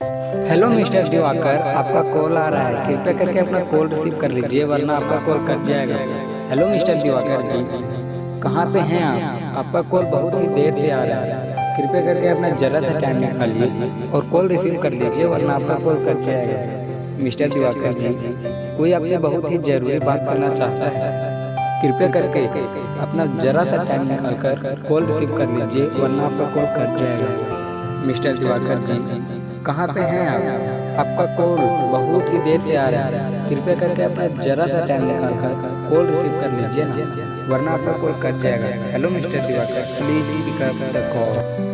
Hello mister Diwakar, आपका call आ रहा है। कृपया करके अपना कॉल रिसीव कर लीजिए वरना आपका कॉल कट जाएगा। हेलो मिस्टर दिवाकर जी, कहाँ पे हैं आप? आपका कॉल बहुत ही देर से आ रहा है। कृपया करके अपना जरा सा टाइम निकालिए और कॉल रिसीव कर लीजिए वरना आपका कॉल कट जाएगा। मिस्टर दिवाकर जी, कोई आपसे बहुत ही जरूरी बात करना चाहता है। कृपया करके अपना जरा सा टाइम निकाल कर कॉल रिसीव कर लीजिए वरना आपका कॉल कट जाएगा। मिस्टर दिवाकर जी, कहाँ पे हैं आप? आपका कॉल बहुत ही देर से आ रहा है। कृपया करके अपना जरा सा टाइम निकाल कर कॉल रिसीव कर लीजिए ना, वरना आपका कॉल कट जाएगा। Hello mister Diwakar, please pick up the call.